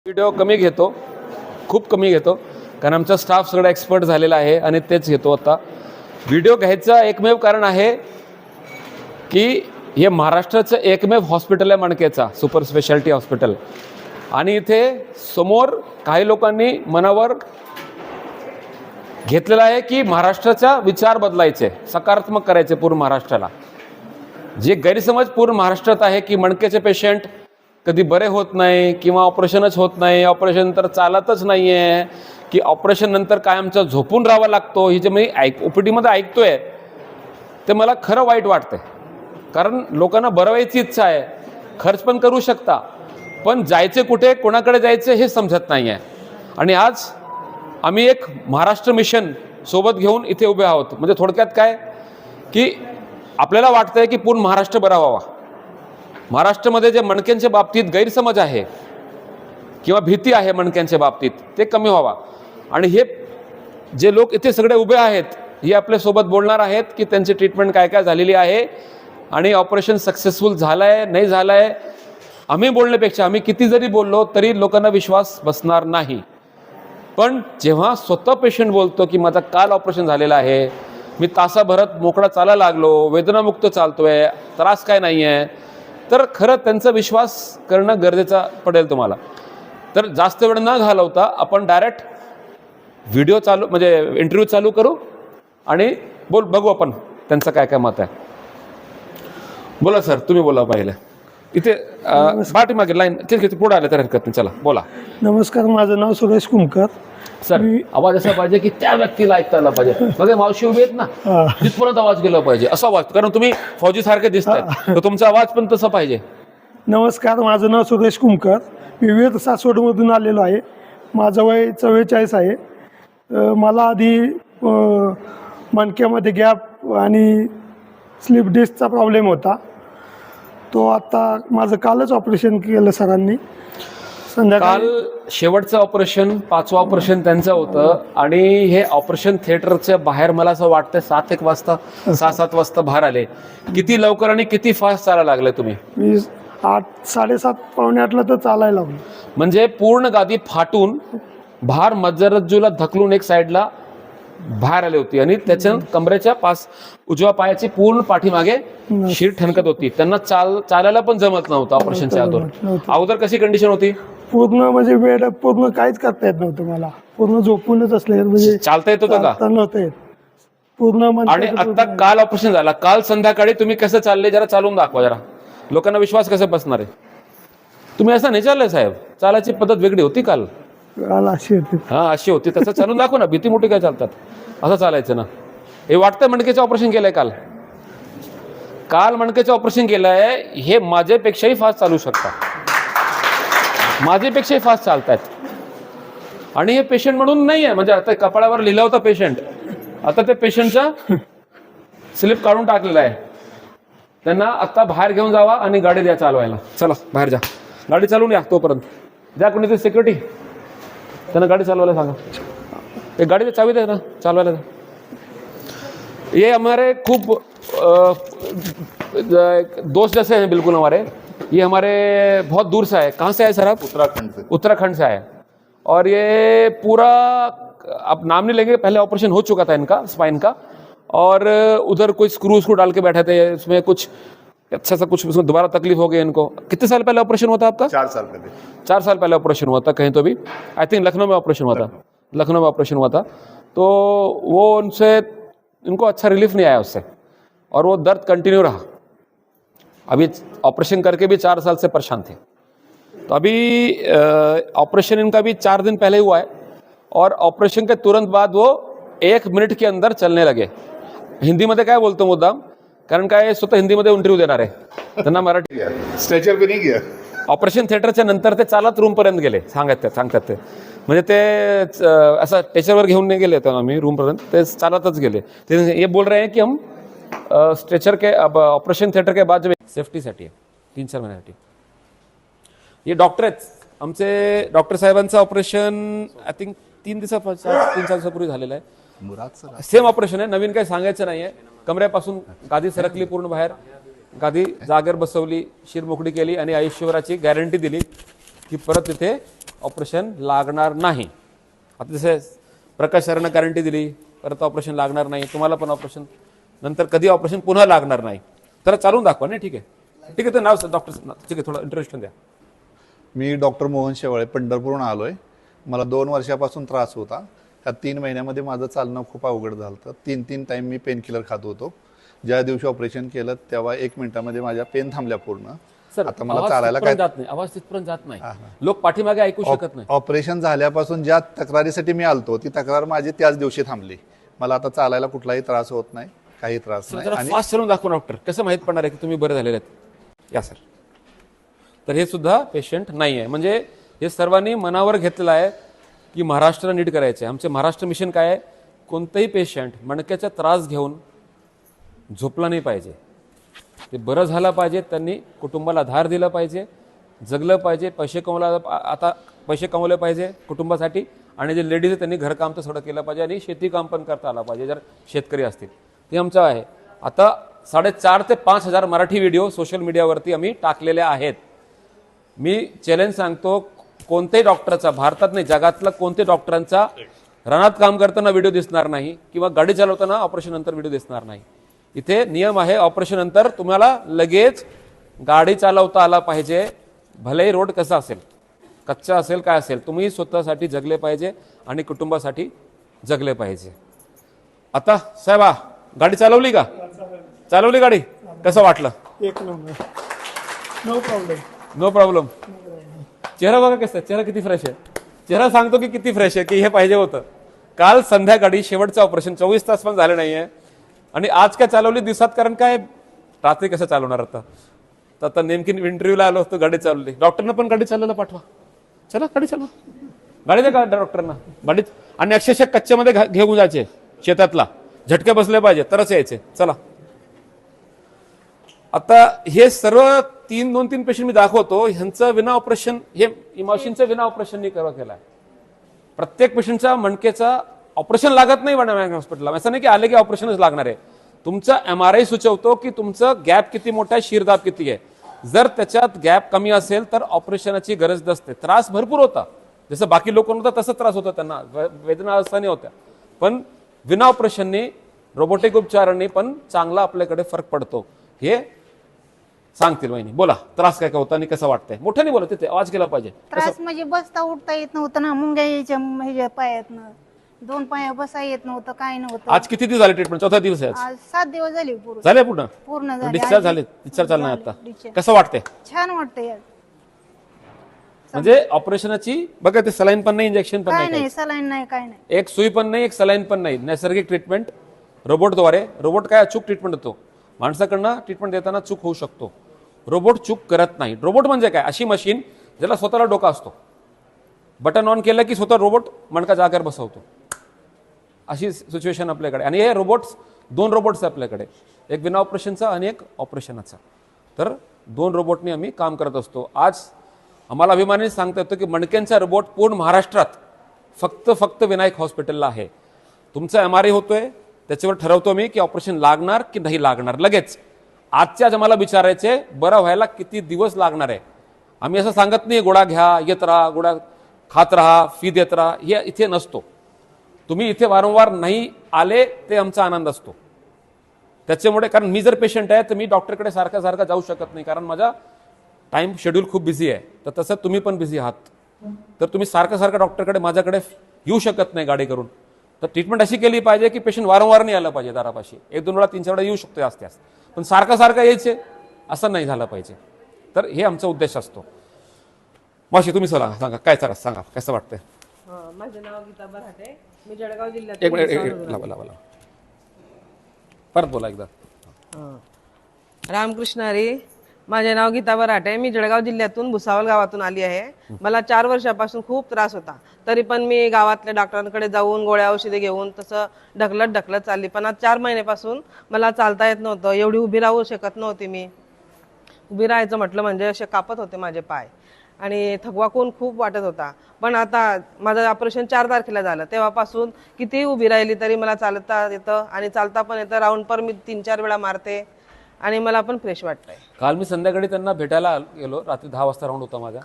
Video कमी घेतो, खूप कमी घेतो, कारण आमचा स्टाफ सगळा एक्सपर्ट झालेला आहे आणि तेच घेतो. आता व्हिडिओ घ्यायचं एकमेव कारण आहे की हे महाराष्ट्राचं एकमेव हॉस्पिटल आहे मणकेचा, सुपर स्पेशालिटी हॉस्पिटल. आणि इथे समोर काही लोकांनी मनावर घेतलेलं आहे की महाराष्ट्राचा विचार बदलायचे, सकारात्मक करायचे पूर्ण महाराष्ट्राला. जे गैरसमज पूर्ण महाराष्ट्रात आहे की मणकेचे पेशंट कधी बरे होत नाही किंवा ऑपरेशनच होत नाही, ऑपरेशन तर चालतच नाही आहे, की ऑपरेशन नंतर कायमचं झोपून राहावं लागतो, ही जे मी OPD मध्ये ऐकतोय ते मला खरं वाईट वाटतंय. कारण लोकांना बरं व्हायची इच्छा आहे, खर्च पण करू शकता, पण जायचे कुठे, कोणाकडे जायचे हे समजत नाही आहे. आणि आज आम्ही एक महाराष्ट्र मिशन सोबत घेऊन इथे उभे आहोत. म्हणजे थोडक्यात काय की आपल्याला वाटतंय की पूर्ण महाराष्ट्र बरा व्हावा. महाराष्ट्रामध्ये जे मणक्यांच्या बाबतीत गैरसमज आहे किंवा भीती आहे मणक्यांच्या बाबतीत ते कमी व्हावा. आणि हे जे लोक इथे सगळे उभे आहेत हे आपल्यासोबत बोलणार आहेत की त्यांची ट्रीटमेंट काय काय झालेली आहे आणि ऑपरेशन सक्सेसफुल झालं आहे नाही झालं आहे. आम्ही बोलण्यापेक्षा आम्ही किती जरी बोललो तरी लोकांना विश्वास बसणार नाही. पण जेव्हा स्वतः पेशंट बोलतो की माझा काल ऑपरेशन झालेलं आहे, मी तासाभरात मोकळा चालायला लागलो, वेदनामुक्त चालतोय, त्रास काय नाही आहे, तर खरं त्यांचा विश्वास करणं गरजेचं पडेल तुम्हाला. तर जास्त वेळ न घालवता आपण डायरेक्ट व्हिडिओ चालू म्हणजे इंटरव्ह्यू चालू करू आणि बघू आपण त्यांचं काय काय मत आहे. बोला सर, तुम्ही बोला पाहिलं. इथे पाठीमागे लाईन तिथे पुढे आले तर हरकत नाही, चला बोला. नमस्कार, माझं नाव सुरेश कुमकर. सर आवाज असा पाहिजे की त्या व्यक्तीला ऐकता आला पाहिजे. बघा मावशी उभी आहेत ना, तिथपर्यंत आवाज गेला पाहिजे असा आवाज, कारण तुम्ही फौजी सारखे दिसताय तर तुमचा आवाज पण तसा पाहिजे. नमस्कार, माझं नाव सुरेश कुमकर. मी वीर सासवडमधून आलेलो आहे. माझं वय 44 आहे. मला आधी मणक्यामध्ये गॅप आणि स्लिप डिस्कचा प्रॉब्लेम होता. तो आता माझं कालच ऑपरेशन केलं सरांनी. काल शेवटचं ऑपरेशन, 5वं ऑपरेशन त्यांचं होतं. आणि हे ऑपरेशन थिएटरच्या बाहेर मला असं वाटतं 7-1 वाजता 6-7 वाजता बाहेर आले. किती लवकर आणि किती फास्ट चालायला लागले तुम्ही? मी 7:30 पावणे 8ला तर चालायला लागलो. म्हणजे पूर्ण गादी फाटून बाहेर मज्जारज्जूला धकलून एक साईडला बाहेर आली होती आणि त्याच्या कमरेच्या उजव्या पायाची पूर्ण पाठीमागे शीर ठणकत होती. त्यांना चालायला पण जमत नव्हतं ऑपरेशनच्या अगोदर. कशी कंडिशन होती? पूर्ण म्हणजे वेळ पूर्ण काहीच करता येत नव्हतं मला. पूर्ण झोपूनच असले, म्हणजे चालता येत होतं का? नव्हतं येत पूर्ण. आणि आता काल ऑपरेशन झाला, काल संध्याकाळी तुम्ही कसं चालले जरा चालून दाखवा, जरा लोकांना विश्वास कसा बसणार आहे. तुम्ही असं नाही चाललंय साहेब, चालायची पद्धत वेगळी होती काल. अशी होती. हा अशी होती, तसं चालून दाखव ना. भीती मोठी काय चालतात, असं चालायचं ना. हे वाटतं मणकेचं ऑपरेशन केलंय काल मणकेचं ऑपरेशन केलंय. हे माझ्यापेक्षाही फास्ट चालू शकतात, माझ्यापेक्षाही फास्ट चालतात. आणि हे पेशंट म्हणून नाही आहे, म्हणजे आता कपाळावर लिहिलं होतं पेशंट, आता ते पेशंटचा स्लिप काढून टाकलेला आहे. त्यांना आता बाहेर घेऊन जावा आणि गाडी द्या चालवायला. चला बाहेर जा, गाडी चालवून या. तोपर्यंत द्या कोणीतरी सिक्युरिटी, त्यांना गाडी चालवायला सांगा. एक गाड़ी चाबी दे ना, चालवायला दे. ये हमारे खूब दोस्त जैसे हैं बिल्कुल हमारे. ये हमारे बहुत दूर से आए. कहाँ से आए सर आप? उत्तराखंड से आए. और ये पूरा, अब नाम नहीं लेंगे, पहले ऑपरेशन हो चुका था इनका स्पाइन का, और उधर कोई स्क्रू उसको डाल के बैठे थे, उसमें कुछ अच्छा सा कुछ उसमें दोबारा तकलीफ हो गई इनको. कितने साल पहले ऑपरेशन हुआ था आपका? 4 साल पहले. 4 साल पहले ऑपरेशन हुआ था कहीं तो भी. आई थिंक लखनऊ में ऑपरेशन हुआ था. लखनऊ में ऑपरेशन हुआ था. तो वो उनसे इनको अच्छा रिलीफ नहीं आया उससे, और वो दर्द कंटिन्यू रहा. अभी ऑपरेशन करके भी 4 साल से परेशान थे. तो अभी ऑपरेशन इनका भी 4 दिन पहले हुआ है, और ऑपरेशन के तुरंत बाद वो 1 मिनट के अंदर चलने लगे. हिंदीमध्ये काय बोलतो मुद्दाम, कारण काय स्वतः हिंदीमध्ये इंटरव्ह्यू देणार आहे, त्यांना मराठी. स्ट्रेचर पे नहीं गया. ऑपरेशन थिएटरच्या नंतर ते चालत रूमपर्यंत गेले, सांगतात ते. म्हणजे ते असं स्ट्रेचरवर घेऊन नाही गेले तर आम्ही रूमपर्यंत, ते चालतच गेले. ते ये बोल रहे हैं की हम स्ट्रेचर के अब ऑपरेशन थिएटर के बाद जब सेफ्टीसाठी आहे 3-4 महिन्यासाठी. हे डॉक्टर आहेत आमचे, डॉक्टर साहेबांचं ऑपरेशन आय थिंक 3 दिवसापूर्वी झालेलं आहे. सेम ऑपरेशन आहे, नवीन काही सांगायचं नाही आहे. कमऱ्यापासून गादी सरकली पूर्ण बाहेर, गादी जागेवर बसवली, शिर मोकळी केली आणि आयुष्यभराची गॅरंटी दिली की परत तिथे ऑपरेशन लागणार नाही. आता जसे प्रकाश सरांना गॅरंटी दिली, परत ऑपरेशन लागणार नाही, तुम्हाला पण ऑपरेशन नंतर कधी ऑपरेशन पुन्हा लागणार नाही. तर चालून दाखवा नाही. ठीक आहे, ठीक आहे. तर नाव डॉक्टर, ठीक आहे, थोडं इंट्रोडक्शन द्या. मी डॉक्टर मोहन शेवाळे पंढरपूरहून आलो आहे. मला 2 वर्षापासून त्रास होता. ह्या 3 महिन्यामध्ये माझं चालणं खूप अवघड झालं होतं. 3 टाईम मी पेन किलर खात होतो. ज्या दिवशी ऑपरेशन केलं तेव्हा 1 मिनिटामध्ये माझ्या पेन थांबल्या पूर्ण. सर, आता मला आवाज चालायला तिथपर्यंत काय जात नाही, आवाज तिथपर्यंत जात नाही, लोक पाठीमागे ऐकू शकत नाही. ऑपरेशन झाल्यापासून ज्या तक्रारीसाठी मी आलतो ती तक्रार माझी त्याच दिवशी थांबली. मला आता चालायला कुठलाही त्रास होत नाही, काही त्रास नाही. जरा आणि फास्ट चलून दाखवा डॉक्टर, कसं माहित पडणार आहे की तुम्ही बरे झालेले आहेत. या सर. तर हे सुद्धा पेशंट नाही आहे. म्हणजे हे सर्वांनी मनावर घेतलेलं आहे की महाराष्ट्र नीट करायचे. आमचे महाराष्ट्र मिशन काय आहे, कोणतंही पेशंट मणक्याचा त्रास घेऊन झोपला नाही पाहिजे, ते बरं झालं पाहिजे, त्यांनी कुटुंबाला आधार दिला पाहिजे, जगलं पाहिजे, पैसे कमवले पाहिजे कुटुंबासाठी, आणि जे लेडीज आहे त्यांनी घरकाम तर सगळं केलं पाहिजे आणि शेती काम पण करता आलं पाहिजे जर शेतकरी असतील. ते आमचं आहे. आता 4,500 ते 5,000 मराठी व्हिडिओ सोशल मीडियावरती आम्ही टाकलेले आहेत. मी चॅलेंज सांगतो, कोणत्याही डॉक्टरचा, भारतात नाही जगातला कोणत्याही डॉक्टरांचा रानात काम करताना व्हिडिओ दिसणार नाही किंवा गाडी चालवताना ऑपरेशन नंतर व्हिडिओ दिसणार नाही. इथे नियम आहे, ऑपरेशन नंतर तुम्हाला लगेच गाडी चालवता आला पाहिजे, भलेही रोड कसा असेल, कच्चा असेल काय असेल, तुम्ही स्वतःसाठी जगले पाहिजे आणि कुटुंबासाठी जगले पाहिजे. आता साहेबा गाडी चालवली का? चालवली गाडी, कसं वाटलं? 1 number, no problem. No problem. चेहरा बघा कसं, चेहरा किती फ्रेश आहे. चेहरा सांगतो की किती फ्रेश आहे, की हे पाहिजे होतं. काल संध्याकाळी शेवटचं ऑपरेशन, 24 तास पण झाले नाहीये, आणि आज काय चालवली दिवसात, कारण काय रात्री कसं चालवणार आता. तर आता नेमकी इंटरव्ह्यूला आलो असतो, गाडी चालवली. डॉक्टरना पण गाडी चालवायला पाठवा, चला गाडी चालवा, गाडी द्या का डॉक्टरना गाडी. आणि अक्षरशः कच्च्यामध्ये घेऊन जायचे शेतातला, झटके बसले पाहिजे तरच यायचे. चला, आता हे सर्व 2-3 पेशंट मी दाखवतो, ह्यांचं विना ऑपरेशन, हे इमॉशनचं विना ऑपरेशननी केलाय. प्रत्येक पेशंटचा मणकेचा ऑपरेशन लागत नाही वडाळ्या हॉस्पिटलला. असं नाही की आले की ऑपरेशनच लागणार आहे. तुमचा MRI सुचवतो की तुमचं गॅप किती मोठा आहे, शिरदाब किती आहे. जर त्याच्यात गॅप कमी असेल तर ऑपरेशनाची गरज नसते. त्रास भरपूर होता, जसं बाकी लोकांना होता तसं त्रास होता, त्यांना वेदना असताना होत्या. पण विना ऑपरेशननी, रोबोटिक उपचारांनी पण चांगला आपल्याकडे फरक पडतो. हे सांगतील वहिनी. बोला, त्रास काय काय होता आणि कसं वाटतंय? मोठ्याने बोला, तिथे आवाज केला पाहिजे. त्रास म्हणजे बसता उठता येत नव्हतं ना, मुंग्या यायच्या ह्याच्या पायातनं, 2 पाया बसा येत नव्हतं, काय नव्हतं. आज किती दिवस झाले ट्रीटमेंट? 4था दिवस आहे आज. आज 7 दिवस झाले पूर्ण. झाले पूर्ण पूर्ण झाले. डिस्चार्ज झाले? डिस्चार्ज झाला नाही आता. डिस्चार्ज. कसं वाटतंय? छान वाटतंय. म्हणजे ऑपरेशनाची बघा, ते सलाईन पण नाही, इंजेक्शन पण काय नाही, नाही, सलाईन नाही, काय नाही. एक सुई पण नाही, एक सलाईन पण नाही. नैसर्गिक ट्रीटमेंट रोबोटद्वारे. रोबोट काय अचूक ट्रीटमेंट देतो. माणसाकडनं ट्रीटमेंट देताना चूक होऊ शकतो, रोबोट चूक करत नाही. रोबोट म्हणजे काय, अशी मशीन ज्याला स्वतःला डोका असतो, बटन ऑन केलं की स्वतः रोबोट मणका जागेवर बसवतो. अशी सिच्युएशन आपल्याकडे. आणि हे रोबोट्स, 2 रोबोट्स आपल्याकडे, एक विना ऑपरेशनचा आणि एक ऑपरेशनचा. तर 2 रोबोटनी आम्ही काम करत असतो. आज आम्हाला अभिमानाने सांगता येतो की मणक्यांचा रोबोट पूर्ण महाराष्ट्रात फक्त विनायक हॉस्पिटलला आहे. तुमचा MRI होतोय, त्याच्यावर ठरवतो मी की ऑपरेशन लागणार की नाही लागणार. लगेच आजच्या आज आम्हाला विचारायचे, बरं व्हायला किती दिवस लागणार आहे. आम्ही असं सांगत नाही गोळा घ्या, येत राहा, गोळा खात राहा, फी देत राहा, हे इथे नसतो. तुम्ही इथे वारंवार नाही आले ते आमचा आनंद असतो. त्याच्यामुळे, कारण मी जर पेशंट आहे तर मी डॉक्टरकडे सारखा जाऊ शकत नाही, कारण माझा टाइम शेड्यूल खूप बिझी आहे. तर तसं तुम्ही पण बिझी आहात, तर तुम्ही सारखं डॉक्टरकडे माझ्याकडे येऊ शकत नाही गाडी करून. तर ट्रीटमेंट अशी केली पाहिजे की पेशंट वारंवार नाही आलं पाहिजे दारापाशी. 1-2 वेळा 3-4 वेळा येऊ शकतो जास्त, पण सारखं यायचे असं नाही झालं पाहिजे. तर हे आमचा उद्देश असतो. मावशी तुम्ही सांगा काय सांगा, कसं वाटतंय? माझं नाव गीता बराटे, मी जळगाव जिल्ह्यात. एक मिनिट, लावा. परत बोला एकदा. रामकृष्ण हरी. माझे नाव गीता बराटे, मी जळगाव जिल्ह्यातून भुसावळ गावातून आली आहे. मला 4 वर्षापासून खूप त्रास होता, तरी पण मी गावातल्या डॉक्टरांकडे जाऊन गोळ्या औषधे घेऊन तसं ढकलत चालली. पण आज 4 महिन्यापासून मला चालता येत नव्हतं. एवढी उभी राहू शकत नव्हती मी. उभी राहायचं म्हटलं म्हणजे असे कापत होते माझे पाय आणि थकवा खूप वाटत होता. पण आता माझं ऑपरेशन 4 तारखेला झालं, तेव्हापासून कितीही उभी राहिली तरी मला चालता येतं आणि चालता पण येतं. राऊंड पण मी 3-4 वेळा मारते आणि मला पण फ्रेश वाटतंय. काल मी संध्याकाळी त्यांना भेटायला गेलो, रात्री 10 वाजता राऊंड होता माझा.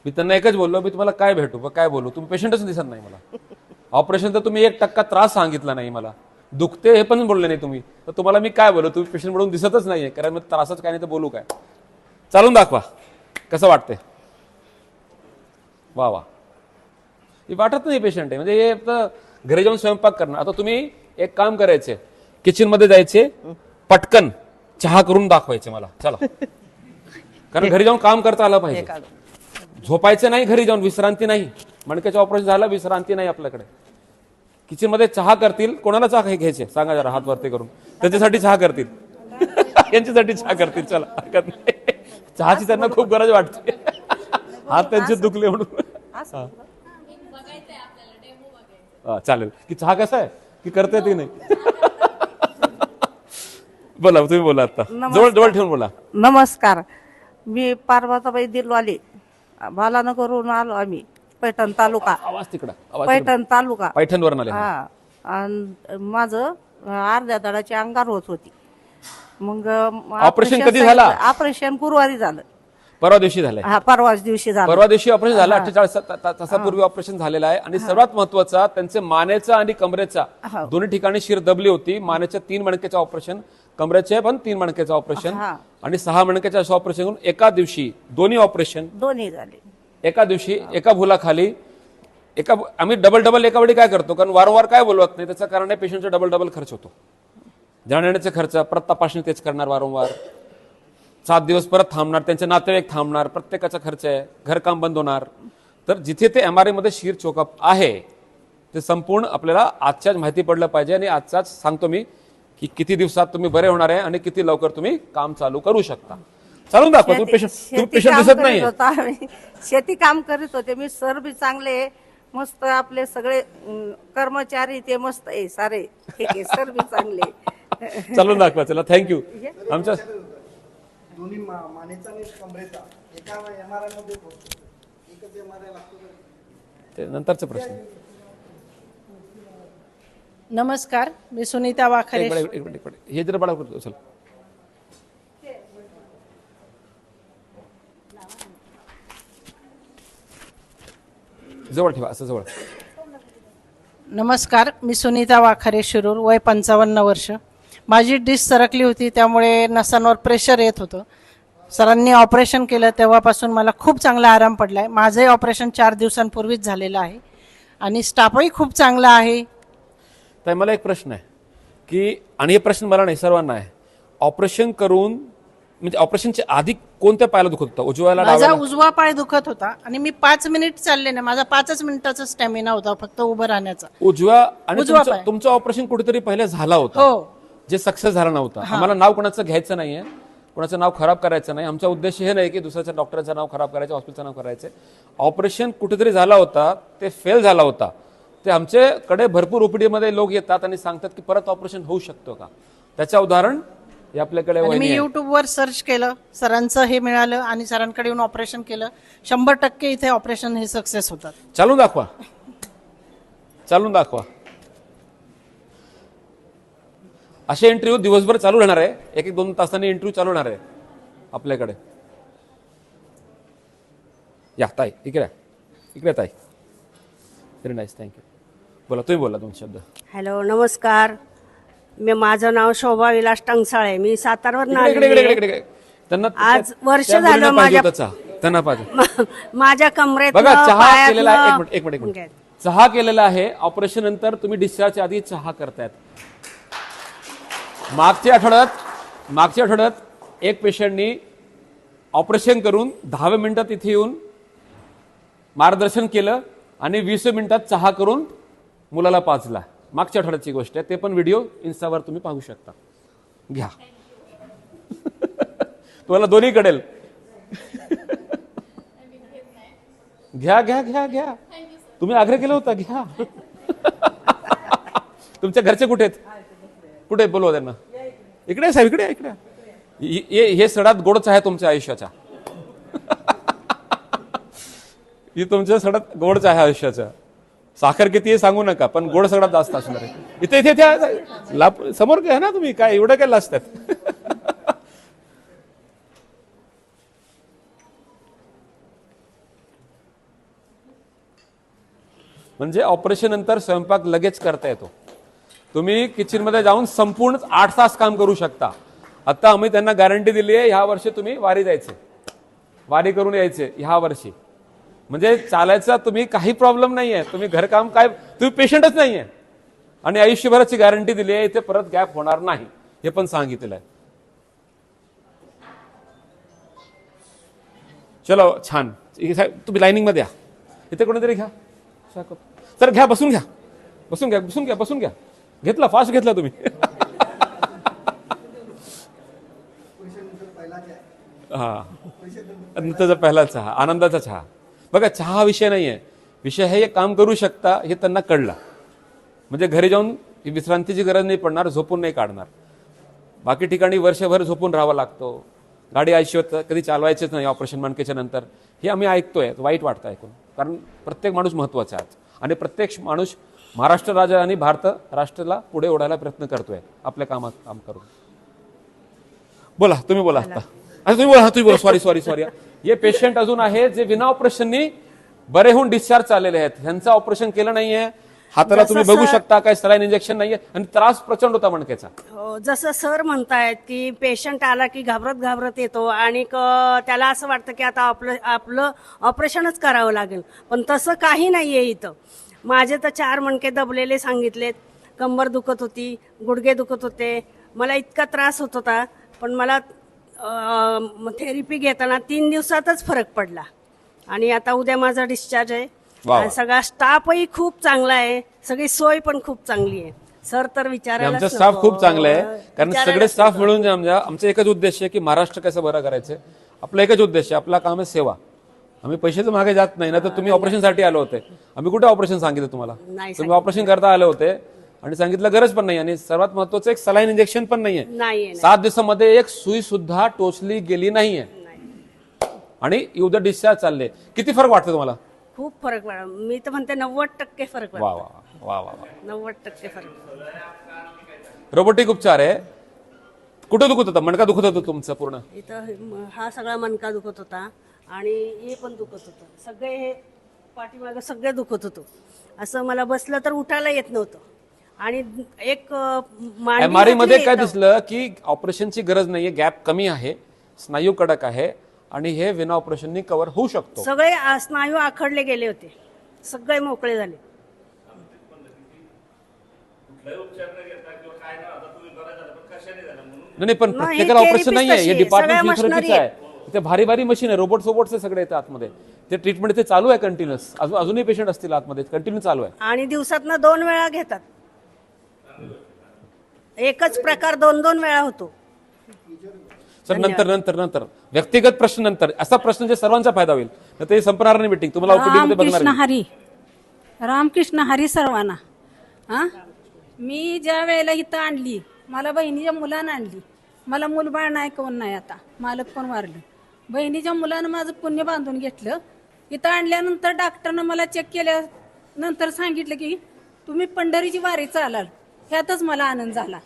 मी त्यांना एकच बोललो, मी तुम्हाला काय भेटू काय बोलू, तुम्ही पेशंटच दिसत नाही मला. ऑपरेशन तर तुम्ही 1% त्रास सांगितला नाही मला, दुखते हे पण बोलले नाही तुम्ही, तर तुम्हाला मी काय बोलू, तुम्ही पेशंट म्हणून दिसतच नाहीये, कारण मग त्रासच काय नाही तर बोलू काय. चालून दाखवा कसं वाटतंय. वा वा, हे वाटत नाही पेशंट आहे, म्हणजे हे तर घरी जाऊन स्वयंपाक करणार. आता तुम्ही एक काम करायचे, किचन मध्ये जायचे, पटकन चहा करून दाखवायचे मला, चला. कारण घरी जाऊन काम करता आलं पाहिजे, झोपायचं नाही घरी जाऊन, विश्रांती नाही. मणक्याचं ऑपरेशन झालं, विश्रांती नाही आपल्याकडे. किचन मध्ये चहा करतील, कोणाला चहा घ्यायचे सांगा जरा, हात वरती करून. त्याच्यासाठी चहा करतील, यांच्यासाठी चहा करतील, चला हरकत नाही. चहाची त्यांना खूप गरज वाटते, हात त्यांचे दुखले म्हणून. चालेल की चहा कसा आहे की करता येते नाही. बोला, तुम्ही बोला आता, जवळ जवळ ठेवून बोला. नमस्कार, मी पार्वताबाई दिलवाले, बालानगरवरून आलो आम्ही, पैठण तालुका. आवाज तिकडा, पैठण तालुका. पैठणवरून आले. हा, आणि माझं अर्ध्या दडाची अंगार होत होती. मग ऑपरेशन कधी झाला? ऑपरेशन गुरुवारी झालं. परवा दिवशी झालंय. हा, परवाच दिवशी झालं. परवा दिवशी ऑपरेशन झालं, 48 तासापूर्वी ऑपरेशन झालेलं आहे. आणि सर्वात महत्वाचा, त्यांचे मानेचा आणि कमरेचा दोन्ही ठिकाणी शिर दबली होती. मानेच्या 3 मणक्याचं ऑपरेशन, कमरेचे पण 3 मणक्याचं ऑपरेशन आणि 6 मणक्याच्या असं ऑपरेशन करून एका दिवशी दोन्ही ऑपरेशन दोन्ही झाले एका दिवशी, एका भुलाखाली. आम्ही डबल एका वेळी काय करतो, कारण वारंवार काय बोलवत नाही, त्याचं कारण आहे पेशंटचा डबल खर्च होतो. जाण्याचे खर्च, परत तपासणी तेच करणार वारंवार, 7 दिवस परत थांबणार, त्यांचे नातेवाईक थांबणार, प्रत्येकाचा खर्च आहे, घरकाम बंद होणार. तर जिथे ते MRI मध्ये शिर चोकअप आहे ते संपूर्ण आपल्याला आजच्याच माहिती पडलं पाहिजे. आणि आजचाच सांगतो मी की किती दिवसात तुम्ही बरे होणार आहे आणि किती लवकर तुम्ही काम चालू करू शकता. चालून दाखवा. तुम्ही पेशंट दिसत नाही. शेती काम करीत होते मी. सर बी चांगले, मस्त आपले सगळे कर्मचारी ते मस्त आहे सारे, ठीक आहे. सर बी चांगले. चालून दाखवा, चला. थँक्यू. आमच्या दोन्ही मानेचा आणि कमरेचा एका MRI मध्ये एकच MRI लागतो. ते नंतरचा प्रश्न. नमस्कार, मी सुनीता वाखरे. एक मिनिट हे जरा बडा करतो, चल. जवळ ठेवा, असं जवळ. नमस्कार, मी सुनीता वाखरे शिरूर, वय 55 वर्ष. माझी डिश सरकली होती, त्यामुळे नसांवर प्रेशर येत होतं. सरांनी ऑपरेशन केलं तेव्हापासून मला खूप चांगला आराम पडलाय. माझंही ऑपरेशन 4 दिवसांपूर्वीच झालेलं आहे आणि स्टाफही खूप चांगला आहे. तर मला एक प्रश्न आहे की, आणि हे प्रश्न मला नाही, सर्वांना आहे. ऑपरेशन करून म्हणजे ऑपरेशनच्या आधी कोणत्या पायाला दुखत होता, उजव्याला, माझा डाव्याला? उजवा पाय दुखत होता आणि मी 5 मिनिट चालले ना, माझा 5च मिनिटाचा स्टॅमिना होता फक्त उभं राहण्याचा. उजवा. आणि उजवा पाय. तुमचं ऑपरेशन कुठेतरी पहिले झाला होता, हो, जे सक्सेस झाला नव्हता. आम्हाला नाव कोणाचं घ्यायचं नाहीये, कोणाचं नाव खराब करायचं नाही. आमचा उद्देश हे नाही की दुसऱ्याच्या डॉक्टरचं नाव खराब करायचं, हॉस्पिटलचं नाव करायचं. ऑपरेशन कुठेतरी झाला होता, ते फेल झाला होता. ते आमच्याकडे भरपूर OPD मध्ये लोक येतात आणि सांगतात की परत ऑपरेशन होऊ शकतो का. त्याचं उदाहरण हे आपल्याकडे आणि मी वहिनी आहे. युट्यूबवर सर्च केलं, सरांचं हे मिळालं आणि सरांकडे येऊन ऑपरेशन केलं. 100% इथे ऑपरेशन हे सक्सेस होतात. चालून दाखवा, चालून दाखवा. असे इंटरव्ह्यू दिवसभर चालू राहणार आहे, 1-2 तासांनी इंटरव्ह्यू चालू होणार आहे आपल्याकडे. या ताई, इकडे ताई. Very nice, thank you. बोला, तुम्ही बोला 2 शब्द. हॅलो, नमस्कार. माझं नाव शोभा विलास टंगसाळे, मी सातारवरून इकडे. त्यांना आज वर्ष झालं त्यांना पाहिजे. माझ्या कमरेत बघा, चहा केलेला आहे. एक मिनिट. चहा केलेला आहे. ऑपरेशन नंतर तुम्ही डिस्चार्जच्या आधी चहा करतायत. मागच्या आठवड्यात एक पेशंटनी ऑपरेशन करून 10 मिनिटात इथे येऊन मार्गदर्शन केलं आणि 20 मिनिटात चहा करून मुलाला पाजला. मागच्या आठवड्याची गोष्ट आहे, ते पण व्हिडिओ इन्स्टावर तुम्ही पाहू शकता. घ्या. तुम्हाला दोन्ही कळेल. घ्या. तुम्ही आग्रह केला होता, घ्या. तुमच्या घरचे कुठे आहेत बोलवा त्यांना. इकडे साहेब, इकडे. हे सगळ्यात गोडच आहे तुमच्या आयुष्याचा. ही तुमच्या सगळ्यात गोडच आहे आयुष्याचा. साखर किती आहे सांगू नका, पण गोड सगळ्यात जास्त असणार आहे. इथे समोर काय ना, तुम्ही काय एवढं काय लाजतात. म्हणजे ऑपरेशन नंतर स्वयंपाक लगेच करता येतो. तुम्ही किचनमध्ये जाऊन संपूर्ण 8 तास काम करू शकता. आता आम्ही त्यांना गॅरंटी दिली आहे, ह्या वर्षी तुम्ही वारी करून यायचे ह्या वर्षी. म्हणजे चालायचा तुम्ही काही प्रॉब्लेम नाही आहे, तुम्ही घरकाम काय, तुम्ही पेशंटच नाही आहे आणि आयुष्यभराची गॅरंटी दिली आहे, इथे परत गॅप होणार नाही हे पण सांगितलेलं आहे. चलो छान. तुम्ही लाईनिंग मध्ये या, इथे कोणीतरी घ्या सर, घ्या, बसून घ्या. घेतला, फास्ट घेतला तुम्ही. हा, नंतरचा पहिला चहा, आनंदाचा चहा. बघा, चहा हा विषय नाही आहे, विषय हे काम करू शकता हे त्यांना कळलं. म्हणजे घरी जाऊन विश्रांतीची गरज नाही पडणार, झोपून नाही काढणार. बाकी ठिकाणी वर्षभर झोपून राहावा लागतो, गाडी आयुष्यात कधी चालवायचीच नाही ऑपरेशन मणकेच्या नंतर, हे आम्ही ऐकतोय, वाईट वाटतं ऐकून. कारण प्रत्येक माणूस महत्वाचा आहे आणि प्रत्येक माणूस महाराष्ट्र राज्य आणि भारत राष्ट्राला पुढे ओढायला प्रयत्न करतोय आपल्या काम करून. बोला, तुम्ही बोला आता. तुम्ही बोला. सॉरी. हे पेशंट अजून आहे जे विना ऑपरेशननी बरे होऊन डिस्चार्ज झालेले आहेत. ह्यांचं ऑपरेशन केलं नाहीये, हाताला तुम्ही बघू शकता काय सलाईन इंजेक्शन नाहीये आणि त्रास प्रचंड होता मणकेचा. जसं सर म्हणतायत की पेशंट आला की घाबरत येतो आणि त्याला असं वाटतं की आता आपलं ऑपरेशनच करावं लागेल, पण तसं काही नाहीये इथं. माझे तर 4 मणके दबलेले सांगितलेत, कंबर दुखत होती, गुडघे दुखत होते, मला इतका त्रास होत होता, पण मला थेरपी घेताना 3 दिवसातच फरक पडला आणि आता उद्या माझा डिस्चार्ज आहे. आणि सगळा स्टाफही खूप चांगला आहे, सगळी सोय पण खूप चांगली आहे. सर तर विचारायला, आमचा स्टाफ खूप चांगला आहे, कारण सगळे स्टाफ मिळून आमचा एकच उद्देश आहे की महाराष्ट्र कसं बरं करायचं. आपला एकच उद्देश आहे, आपला काम आहे सेवा. आम्ही पैशाचं मागे जात नाही. ना तर तुम्ही ऑपरेशनसाठी आले होते, आम्ही कुठे ऑपरेशन सांगितलं तुम्हाला? तुम्ही ऑपरेशन करता आले होते आणि सांगितलं गरज पण नाही. आणि सर्वात महत्वाचं एक सलाईन इंजेक्शन पण नाहीये. 7 दिवसामध्ये एक सुई सुद्धा टोचली गेली नाहीये आणि उद्या डिस्चार्ज चालले. किती फरक वाटतो तुम्हाला? खूप फरक पडला. मी तर म्हणते 90% फरक पडला. वा 90% फरक. रोबोटिक उपचार आहे. कुठे दुखत होता? मणका दुखत होता तुमचं पूर्ण? इथं हा सगळा मणका दुखत होता आणि हे पण दुखत होतं, सगळे हे पाठीमागं सगळे दुखत होतं. असं मला बसलं तर उठायला येत नव्हतं. आणि एक MRI मध्ये काय दिसलं की ऑपरेशनची गरज नाहीये, गॅप कमी आहे, स्नायू कडक आहे आणि हे विना ऑपरेशननी कव्हर होऊ शकतो. सगळे स्नायू आखडले गेले होते, सगळे मोकळे झाले. नाही, पण प्रत्येकाला ऑपरेशन नाहीये, हे डिपार्टमेंट थेरपीचं आहे. इथे भारी भारी मशीन आहे, रोबोट्स सगळे येतात आतमध्ये. ते ट्रीटमेंट इथे चालू आहे कंटिन्युअस. अजूनही पेशंट असतील आतमध्ये, कंटिन्यू चालू आहे. आणि दिवसातनं 2 वेळा घेतात, एकच प्रकार 2-2 वेळा होतो. सर नंतर व्यक्तिगत प्रश्न नंतर. असा प्रश्न जे सर्वांचा फायदा होईल, तर ते संपणार नाही मीटिंग. तुम्हाला ओपीडी मध्ये बघणार. रामकृष्ण हरी सर्वांना. मी ज्या वेळेला इथं आणली, मला बहिणीच्या मुलानं आणली. मला मूलबाळ नाही, कोण नाही, आता मालक पण वारलं. बहिणीच्या मुलानं माझं पुण्य बांधून घेतलं. इथं आणल्यानंतर डॉक्टरनं मला चेक केल्यानंतर सांगितलं की तुम्ही पंढरीची वारी चालाल. ह्यातच मला आनंद झाला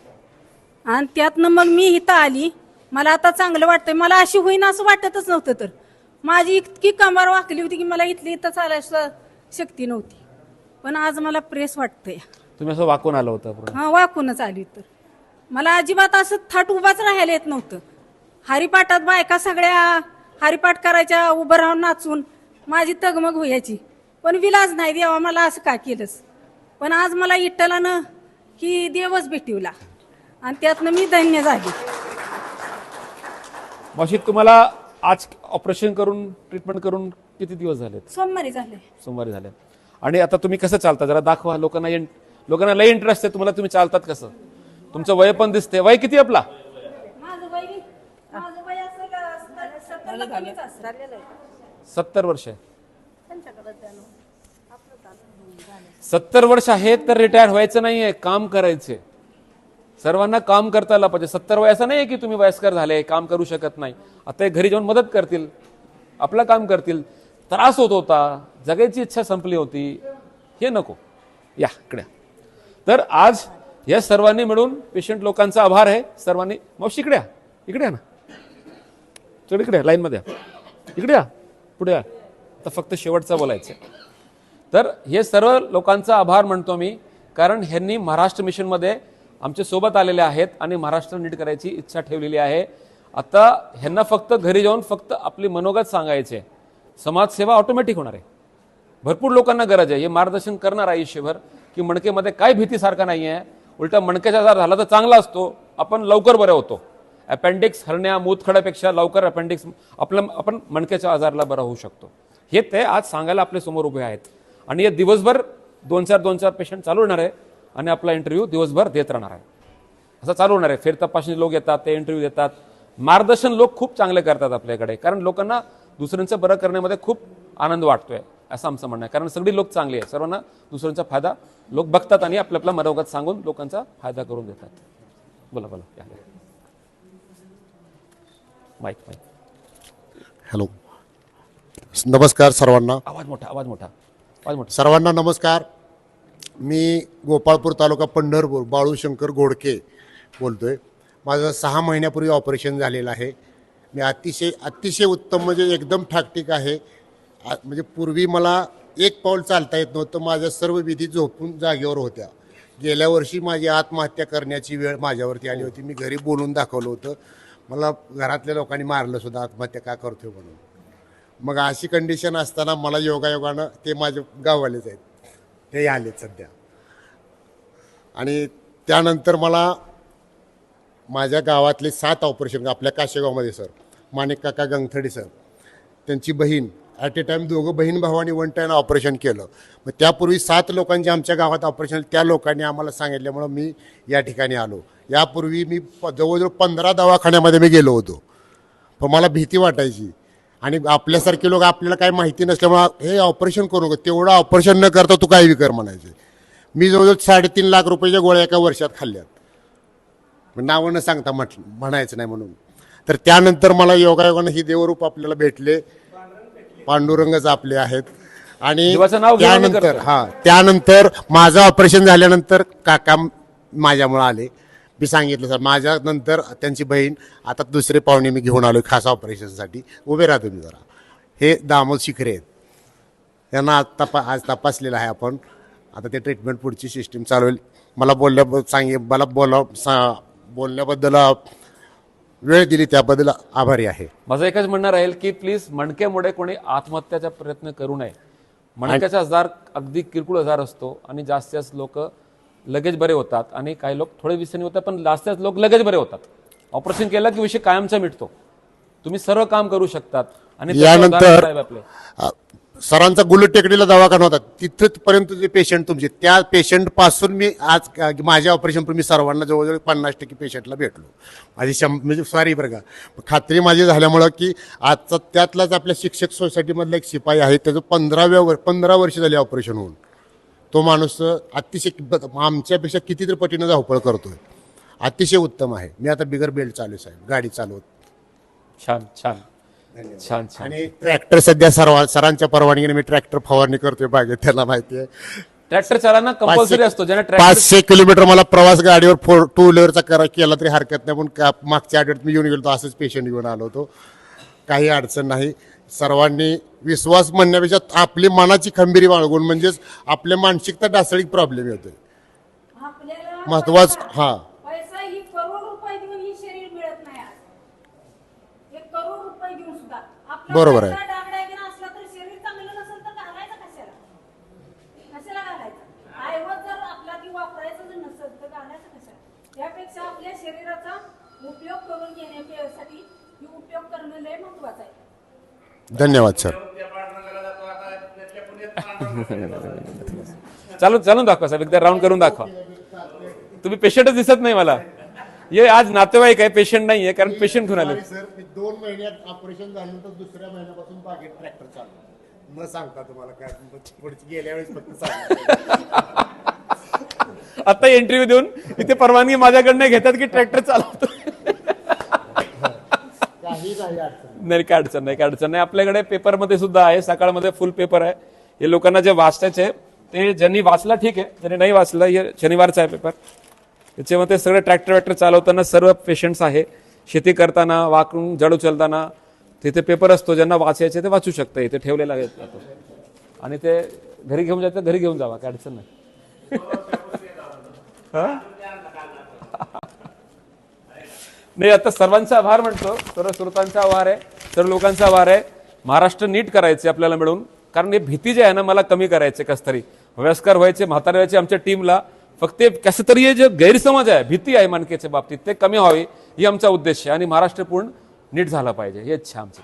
आणि त्यातनं मग मी इथं आली. मला आता चांगलं वाटतंय. मला अशी होईन असं वाटतच नव्हतं. तर माझी इतकी कमर वाकली होती की मला इथं चालायला शक्ती नव्हती, पण आज मला प्रेस वाटतंय. तुम्ही असं वाकून आलं होतं? हा, वाकूनच आली. तर मला अजिबात असं थाट उभाच राहायला येत नव्हतं. हरिपाठात बायका सगळ्या हरिपाठ करायच्या, उभं राहून नाचून माझी तगमग व्हायची, पण विलाज नाही, देवा मला असं का केलंस. पण आज मला इट्टलानं ही देवच भेटवला आणि त्यातनं मी धन्य झाली. मावशी, तुम्हाला आज ऑपरेशन करून ट्रीटमेंट करून किती दिवस झाले? सोमवारी झाले. आणि आता तुम्ही कसं चालता जरा दाखवा. लोकांना लय इंटरेस्ट आहे तुम्हाला, तुम्ही चालतात कसं? तुमचं वय पण दिसते. वय किती आपला? माझं वय 70 वर्ष आहे. 70 वर्ष आहेत तर रिटायर व्हायचं नाहीये, काम करायचे. सर्वांना काम करता आलं पाहिजे. 70 वय असं नाहीये की तुम्ही वयस्कर झाले, काम करू शकत नाही. आता हे घरी जाऊन मदत करतील, आपलं काम करतील. त्रास होत होता, जगायची इच्छा संपली होती, हे नको. या इकडे. तर आज या सर्वांनी मिळून पेशंट लोकांचा आभार आहे. सर्वांनी. मावशी इकडे या ना, इकडे लाईन मध्ये इकडे या, पुढे या. आता फक्त शेवटचा बोलायचं. तर हे सर्व लोकांचा आभार मानतो मी, कारण ह्यांनी महाराष्ट्र मिशनमध्ये आमच्या सोबत आलेले आहेत आणि महाराष्ट्र नीट करायची इच्छा ठेवलेली आहे. आता ह्यांना फक्त घरी जाऊन फक्त आपली मनोगत सांगायचे, समाजसेवा ऑटोमॅटिक होणार आहे. भरपूर लोकांना गरज आहे हे मार्गदर्शन करणार आयुष्यभर, की मणकेमध्ये काय भीतीसारखं नाही आहे. उलटा मणक्याचा आजार झाला तर चांगला असतो, आपण लवकर बरे होतो. अपेंडिक्स, हरण्या, मूतखड्यापेक्षा लवकर अपेंडिक्स आपण मणक्याच्या आजाराला बरा होऊ शकतो. हे ते आज सांगायला आपल्या समोर उभे आहेत. आणि हे दिवसभर 2-4 पेशंट चालू होणार आहे आणि आपला इंटरव्ह्यू दिवसभर देत राहणार आहे. असं चालू होणार आहे. फेरतपासणी लोक येतात, ते इंटरव्ह्यू देतात. मार्गदर्शन लोक खूप चांगले करतात आपल्याकडे, कारण लोकांना दुसऱ्यांचं बरं करण्यामध्ये खूप आनंद वाटतोय असं आमचं म्हणणं आहे. कारण सगळी लोक चांगली आहे, सर्वांना दुसऱ्यांचा फायदा लोक बघतात आणि आपला मनोगत सांगून लोकांचा फायदा करून देतात. बोला बोला. माईक. हॅलो, नमस्कार सर्वांना. आवाज मोठा. सर्वांना नमस्कार. मी गोपाळपूर तालुका पंढरपूर बाळूशंकर घोडके बोलतोय. माझं 6 महिन्यापूर्वी ऑपरेशन झालेलं आहे. मी अतिशय उत्तम, म्हणजे एकदम ठाकठीक आहे. म्हणजे पूर्वी मला एक पाऊल चालता येत नव्हतं. माझ्या सर्व विधी झोपून जागेवर होत्या. गेल्या वर्षी माझी आत्महत्या करण्याची वेळ माझ्यावरती आली होती. मी घरी बोलून दाखवलं होतं. मला घरातल्या लोकांनी मारलं सुद्धा, आत्महत्या का करतोय म्हणून. मग अशी कंडिशन असताना मला योगायोगानं ते माझे गाववालेच आहेत, ते आलेत सध्या. आणि त्यानंतर मला माझ्या गावातले 7 ऑपरेशन, आपल्या काशेगावमध्ये सर माणिक काका गंगथडी सर, त्यांची बहीण, ॲट ए टाईम दोघं बहीण भावानी 1 टाईम ऑपरेशन केलं. मग त्यापूर्वी 7 लोकांचे आमच्या गावात ऑपरेशन, त्या लोकांनी आम्हाला सांगितल्यामुळं मी या ठिकाणी आलो. यापूर्वी मी जवळजवळ 15 दवाखान्यामध्ये मी गेलो होतो, पण मला भीती वाटायची. आणि आपल्यासारखे लोक, आपल्याला काही माहिती नसल्यामुळं हे ऑपरेशन करू नका, तेवढं ऑपरेशन न करता तू काही कर म्हणायचे. मी जवळजवळ 3.5 लाख रुपयाच्या गोळ्या एका वर्षात खाल्ल्यात, नावं न सांगता म्हणायचं नाही म्हणून. तर त्यानंतर मला योगायोगानं ही देवरूप आपल्याला भेटले, पांडुरंगच आपले आहेत. आणि त्यानंतर माझं ऑपरेशन झाल्यानंतर काका माझ्यामुळे आले. मी सांगितलं सर, माझ्यानंतर त्यांची बहीण, आता दुसरे पाहुणे मी घेऊन आलो खास ऑपरेशनसाठी. उभे राहा तुम्ही जरा. हे दामोद शिखरे आहेत, त्यांना आज तपासलेलं आहे आपण. आता ते ट्रीटमेंट पुढची सिस्टीम चालू होईल. मला बोलण्याबद्दल वेळ दिली त्याबद्दल आभारी आहे. माझं एकच म्हणणं राहील की प्लीज मणक्यामुळे कोणी आत्महत्याचा प्रयत्न करू नये. मणक्याचा आजार अगदी किरकोळ आजार असतो आणि जास्त लोक लगेच बरे होतात आणि काही लोक थोडे दिवसांनी होतात, पण जास्त लोक लगेच बरे होतात. ऑपरेशन केलं की विषय कायमचा मिटतो. तुम्ही सर्व काम करू शकतात. आणि यानंतर सरांचा गुलट टेकडीला दवाखाना होता, तिथपर्यंत जे पेशंट तुमचे, त्या पेशंट पासून मी आज माझ्या ऑपरेशन मी सर्वांना जवळजवळ 50% पेशंटला भेटलो. माझी म्हणजे सॉरी बरं का, खात्री माझी झाल्यामुळं की आजचा त्यातलाच आपल्या शिक्षक सोसायटीमधला एक शिपाई आहे, त्याचं 15 वर्ष झाले ऑपरेशन होऊन. तो माणूस अतिशय आमच्यापेक्षा कितीतरी पटीनं धावपळ करतोय. अतिशय उत्तम आहे. मी आता बिगर बेल्ट चालू साहेब, गाडी चालवत. छान छान छान छान. आणि ट्रॅक्टर सध्या सरांच्या परवानगीने मी ट्रॅक्टर फवारणी करतोय बागेत, त्यांना माहिती आहे. ट्रॅक्टर चालवणं कंपल्सरी असतो. 500 किलोमीटर मला प्रवास गाडीवर 2 व्हीलरचा केला तरी हरकत नाही. पण मागच्या आठवड्यात मी येऊन गेलो, असंच पेशंट घेऊन आलो होतो. काही अडचण नाही. सर्वांनी विश्वास म्हणण्यापेक्षा आपली मनाची खंबीरी बाळगून, म्हणजेच आपल्या मानसिकता ढासळीत प्रॉब्लेम येतोय महत्वाचं. हा, पैसा ही करोड रुपये देऊन ही शरीर मिळत नाही. आज 1 करोड रुपये देऊन सुद्धा बरोबर आहे. डागडागिना असला तर शरीर चांगलं नसेल तर घालायचं कशाला घालायचं. ऐवज जर आपला ती वापरायचं जर नसेल तर घालायचं कशाला. त्यापेक्षा आपल्या शरीराचा उपयोग करून घेण्यासाठी उपयोग करणं लय महत्वाचं आहे. धन्यवाद सर. चालून दाखवा साहेब, एकदा राऊंड करून दाखवा. तुम्ही पेशंटच दिसत नाही मला. हे आज नातेवाईक आहे, पेशंट नाही आहे, कारण पेशंट घेऊन आले. सर, मी 2 महिन्यात ऑपरेशन झाल्यानंतर दुसऱ्या महिन्यापासून बागेत ट्रॅक्टर चालू. न सांगता तुम्हाला काय, पुढची गेल्या वेळेस फक्त सांगितलं. आता इंटरव्ह्यू देऊन इथे परवानगी माझ्याकडनं घेतात की ट्रॅक्टर चालवतो. नाही, काय अडचण नाही. आपल्याकडे पेपरमध्ये सुद्धा आहे, सकाळमध्ये फुल पेपर आहे. हे लोकांना जे वाचायचे ते ज्यांनी वाचला ठीक आहे, ज्यांनी नाही वाचलं, हे शनिवारचा आहे पेपर. त्याच्यामध्ये सगळे ट्रॅक्टर चालवताना सर्व पेशंट्स आहे. शेती करताना, वाकून जड उचलताना तिथे पेपर असतो. ज्यांना वाचायचे ते वाचू शकतं. इथे ठेवलेला आहे आणि ते घरी घेऊन जायचं घरी घेऊन जावा, काय अडचण नाही. हा? नाही, आता सर्वांचा आभार म्हणतो, सर्व श्रोतांचा आभार आहे, सर्व लोकांचा आभार आहे. महाराष्ट्र नीट करायचे आपल्याला मिळून, कारण हे भीती जी आहे ना मला कमी करायचे, कस तरी वयस्कर व्हायचे, म्हातारे व्हायचे आमच्या टीमला, फक्त कसं तरी हे जे गैरसमज आहे, भीती आहे मनकेच्या बाबतीत, ते कमी व्हावी ही आमचा उद्देश आहे आणि महाराष्ट्र पूर्ण नीट झाला पाहिजे ही इच्छा आमची.